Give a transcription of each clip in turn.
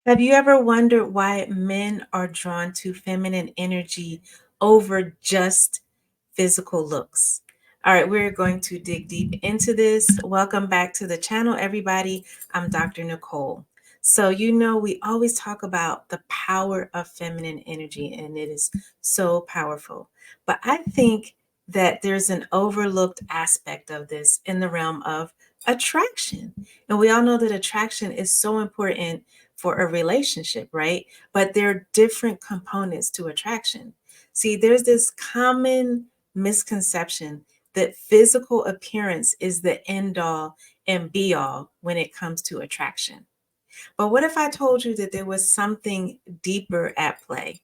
Have you ever wondered why men are drawn to feminine energy over just physical looks? All right, we're going to dig deep into this. Welcome back to the channel, everybody. I'm Dr. Nicole. So, we always talk about the power of feminine energy, and it is so powerful. But I think that there's an overlooked aspect of this in the realm of attraction. And we all know that attraction is so important for a relationship, right? But there are different components to attraction. See, there's this common misconception that physical appearance is the end all and be all when it comes to attraction. But what if I told you that there was something deeper at play?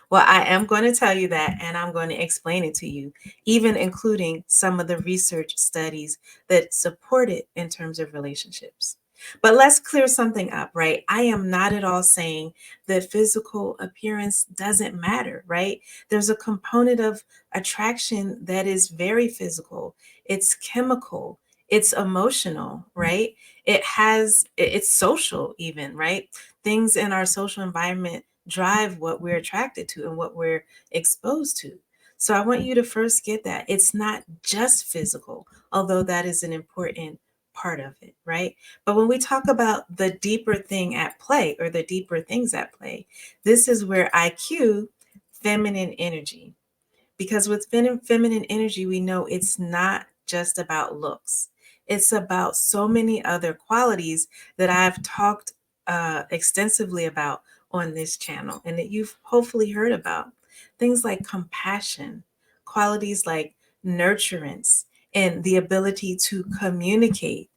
Well, I am going to tell you that, and I'm going to explain it to you, even including some of the research studies that support it in terms of relationships. But let's clear something up, right? I am not at all saying that physical appearance doesn't matter, right? There's a component of attraction that is very physical, it's chemical, it's emotional, right? It's social, even, right? Things in our social environment drive what we're attracted to and what we're exposed to. So I want you to first get that. It's not just physical, although that is an important part of it, right? But when we talk about the deeper thing at play or the deeper things at play, this is where IQ, feminine energy, because with feminine energy, we know it's not just about looks. It's about so many other qualities that I've talked extensively about on this channel and that you've hopefully heard about. Things like compassion, qualities like nurturance, and the ability to communicate,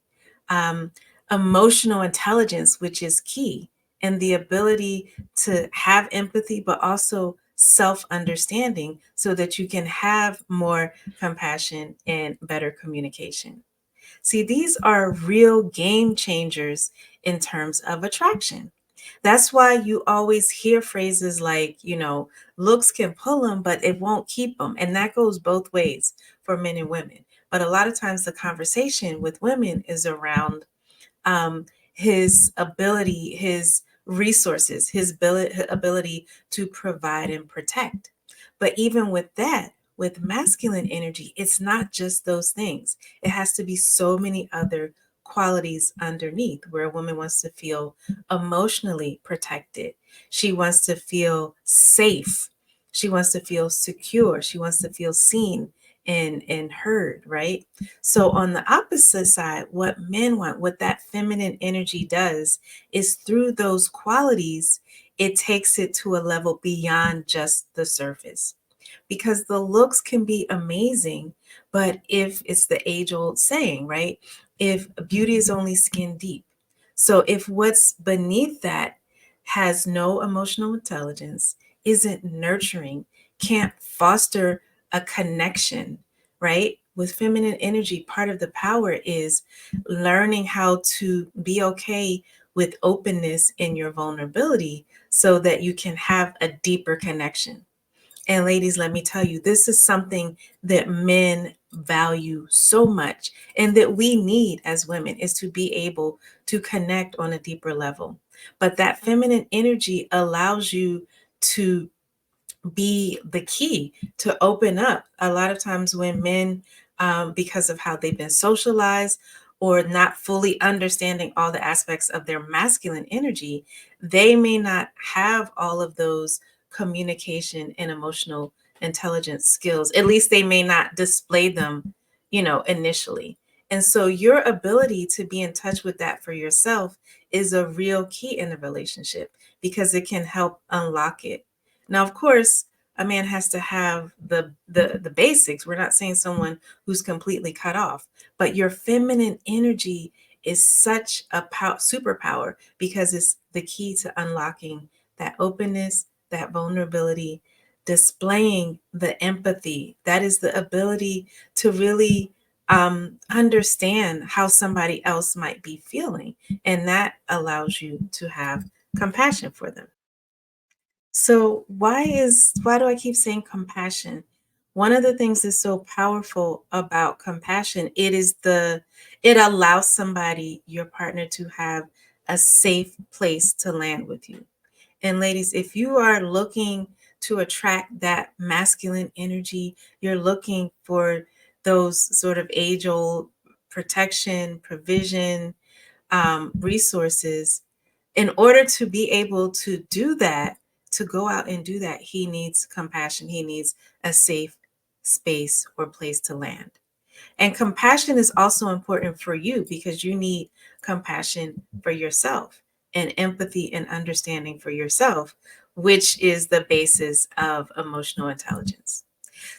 um, emotional intelligence, which is key, and the ability to have empathy, but also self understanding so that you can have more compassion and better communication. See, these are real game changers in terms of attraction. That's why you always hear phrases like, looks can pull them, but it won't keep them. And that goes both ways for men and women. But a lot of times the conversation with women is around um, his ability, his resources, his ability to provide and protect. But even with that, with masculine energy, it's not just those things. It has to be so many other qualities underneath where a woman wants to feel emotionally protected. She wants to feel safe. She wants to feel secure. She wants to feel seen and heard, right? So, on the opposite side, what men want, what that feminine energy does, is through those qualities, it takes it to a level beyond just the surface. Because the looks can be amazing, but if it's the age old saying, right? If beauty is only skin deep. So, if what's beneath that has no emotional intelligence, isn't nurturing, can't foster a connection, right? With feminine energy, part of the power is learning how to be okay with openness in your vulnerability so that you can have a deeper connection. And ladies, let me tell you, this is something that men value so much and that we need as women is to be able to connect on a deeper level. But that feminine energy allows you to be the key to open up. A lot of times when men, because of how they've been socialized or not fully understanding all the aspects of their masculine energy, they may not have all of those communication and emotional intelligence skills. At least they may not display them, initially. And so your ability to be in touch with that for yourself is a real key in the relationship because it can help unlock it. Now, of course, a man has to have the basics. We're not saying someone who's completely cut off, but your feminine energy is such a superpower because it's the key to unlocking that openness, that vulnerability, displaying the empathy. That is the ability to really understand how somebody else might be feeling, and that allows you to have compassion for them. So why do I keep saying compassion? One of the things that's so powerful about compassion, it allows somebody, your partner, to have a safe place to land with you. And ladies, if you are looking to attract that masculine energy, you're looking for those sort of age old protection, provision, resources. In order to be able to do that, to go out and do that, he needs compassion. He needs a safe space or place to land. And compassion is also important for you because you need compassion for yourself and empathy and understanding for yourself, which is the basis of emotional intelligence.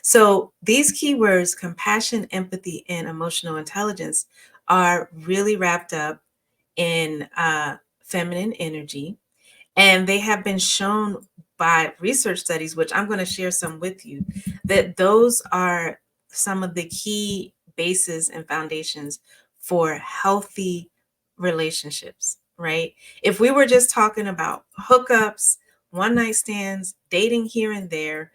So, these keywords, compassion, empathy, and emotional intelligence, are really wrapped up in feminine energy, and they have been shown by research studies, which I'm going to share some with you, that those are some of the key bases and foundations for healthy relationships, right? If we were just talking about hookups, one night stands, dating here and there,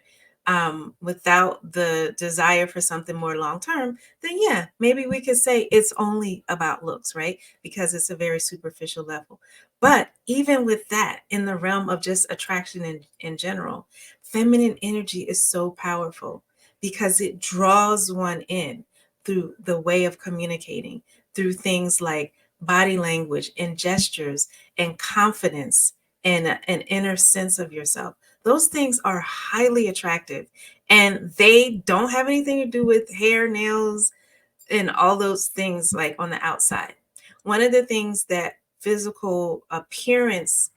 without the desire for something more long term, then yeah, maybe we could say it's only about looks, right? Because it's a very superficial level. But even with that, in the realm of just attraction in general, feminine energy is so powerful because it draws one in through the way of communicating, through things like body language and gestures and confidence and an inner sense of yourself. Those things are highly attractive, and they don't have anything to do with hair, nails, and all those things like on the outside. One of the things that physical appearance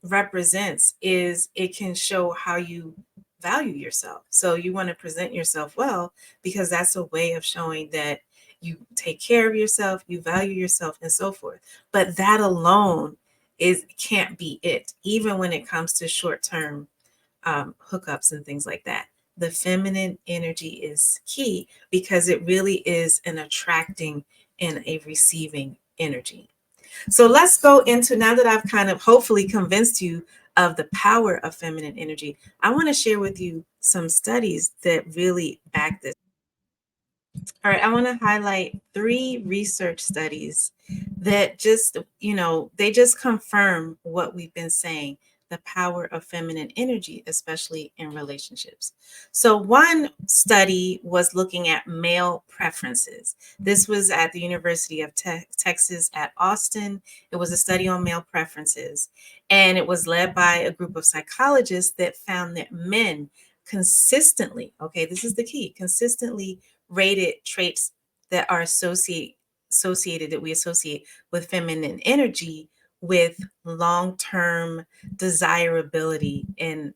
represents is it can show how you value yourself. So you want to present yourself well because that's a way of showing that you take care of yourself, you value yourself, and so forth. But that alone is can't be it, even when it comes to short-term hookups and things like that. The feminine energy is key because it really is an attracting and a receiving energy. So let's go into, now that I've kind of hopefully convinced you of the power of feminine energy, I want to share with you some studies that really back this. All right, I want to highlight three research studies that just, they just confirm what we've been saying, the power of feminine energy, especially in relationships. So, one study was looking at male preferences. This was at the University of Texas at Austin. It was a study on male preferences, and it was led by a group of psychologists that found that men consistently, okay, this is the key, consistently rated traits that are associated that we associate with feminine energy with long-term desirability in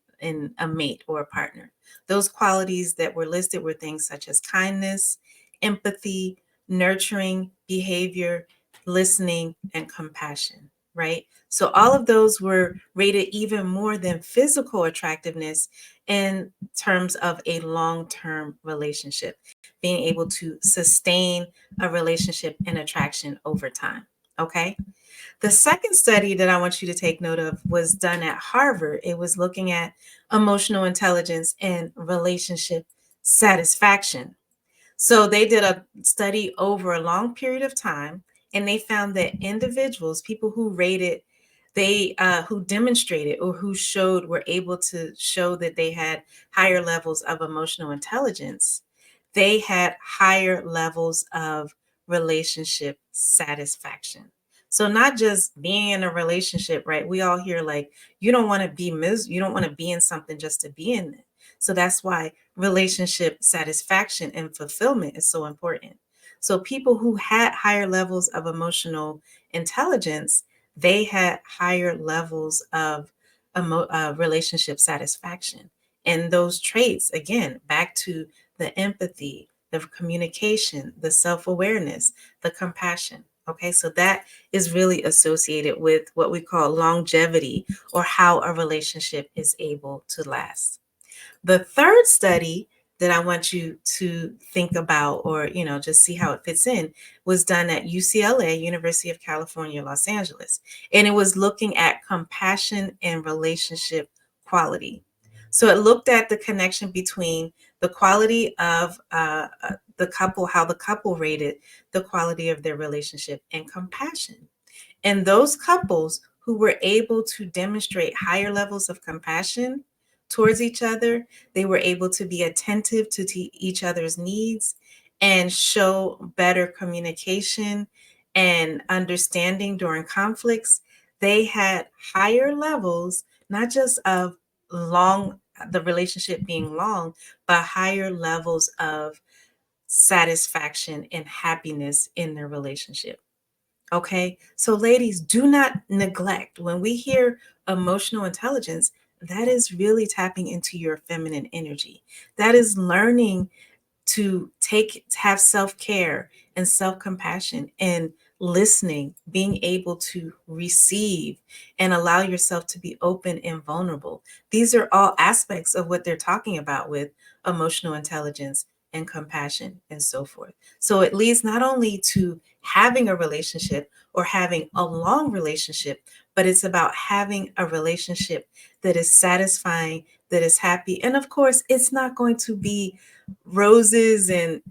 a mate or a partner. Those qualities that were listed were things such as kindness, empathy, nurturing behavior, listening, and compassion, right? So all of those were rated even more than physical attractiveness in terms of a long-term relationship, being able to sustain a relationship and attraction over time. Okay. The second study that I want you to take note of was done at Harvard. It was looking at emotional intelligence and relationship satisfaction. So they did a study over a long period of time, and they found that individuals, people who rated, who demonstrated or who showed, were able to show that they had higher levels of emotional intelligence, they had higher levels of relationship satisfaction. So not just being in a relationship, right? We all hear like you don't want to be you don't want to be in something just to be in it. So that's why relationship satisfaction and fulfillment is so important. So people who had higher levels of emotional intelligence, they had higher levels of relationship satisfaction. And those traits, again, back to the empathy, the communication, the self-awareness, the compassion. Okay, so that is really associated with what we call longevity, or how a relationship is able to last. The third study that I want you to think about, or just see how it fits in, was done at UCLA, University of California, Los Angeles. And it was looking at compassion and relationship quality. So it looked at the connection between the quality of the couple, how the couple rated the quality of their relationship, and compassion. And those couples who were able to demonstrate higher levels of compassion towards each other, they were able to be attentive to each other's needs and show better communication and understanding during conflicts. They had higher levels, not just of long, the relationship being long, but higher levels of satisfaction and happiness in their relationship. Okay. So, ladies, do not neglect when we hear emotional intelligence, that is really tapping into your feminine energy. That is learning to have self-care and self-compassion and listening, being able to receive and allow yourself to be open and vulnerable. These are all aspects of what they're talking about with emotional intelligence and compassion and so forth. So it leads not only to having a relationship or having a long relationship, but it's about having a relationship that is satisfying, that is happy. And of course, it's not going to be roses and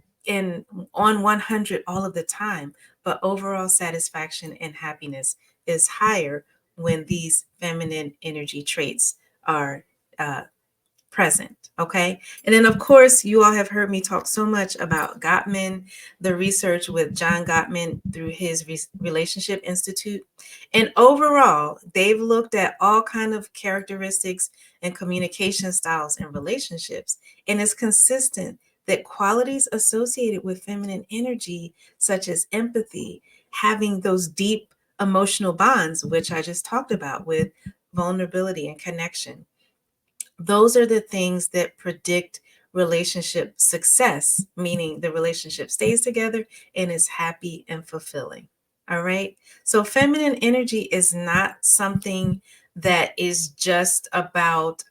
on 100 all of the time, but overall satisfaction and happiness is higher when these feminine energy traits are uh, present. Okay. And then, of course, you all have heard me talk so much about Gottman, the research with John Gottman through his Relationship Institute. And overall, they've looked at all kind of characteristics and communication styles in relationships. And it's consistent that qualities associated with feminine energy, such as empathy, having those deep emotional bonds, which I just talked about with vulnerability and connection, those are the things that predict relationship success, meaning the relationship stays together and is happy and fulfilling. All right. So, feminine energy is not something that is just about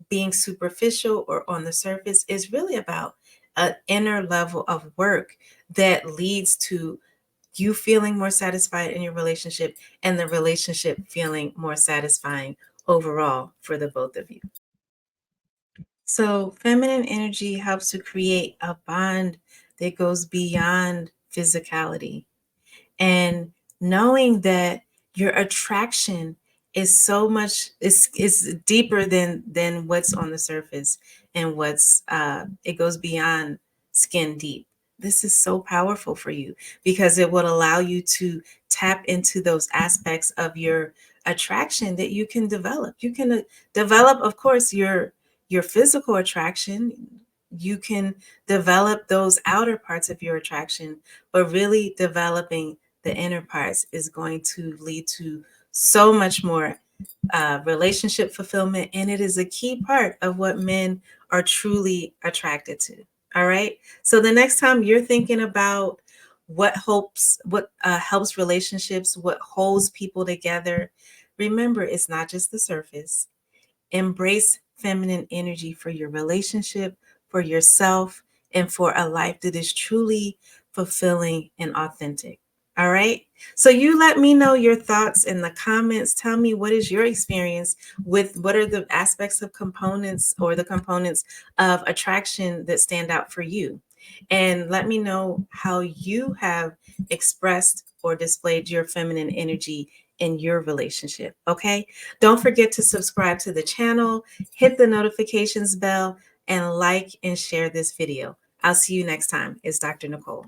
being superficial or on the surface. It's really about an inner level of work that leads to you feeling more satisfied in your relationship and the relationship feeling more satisfying overall for the both of you. So, feminine energy helps to create a bond that goes beyond physicality. And knowing that your attraction is so much is deeper than what's on the surface, and what's it goes beyond skin deep. This is so powerful for you because it would allow you to tap into those aspects of your attraction that you can develop. You can develop, of course, your physical attraction. You can develop those outer parts of your attraction, but really developing the inner parts is going to lead to so much more relationship fulfillment. And it is a key part of what men are truly attracted to. All right. So the next time you're thinking about what helps relationships, what holds people together, remember it's not just the surface. Embrace feminine energy for your relationship, for yourself, and for a life that is truly fulfilling and authentic. All right. So you let me know your thoughts in the comments. Tell me what is your experience with what are the aspects of components or the components of attraction that stand out for you. And let me know how you have expressed or displayed your feminine energy in your relationship. Okay. Don't forget to subscribe to the channel, hit the notifications bell, and like and share this video. I'll see you next time. It's Dr. Nicole.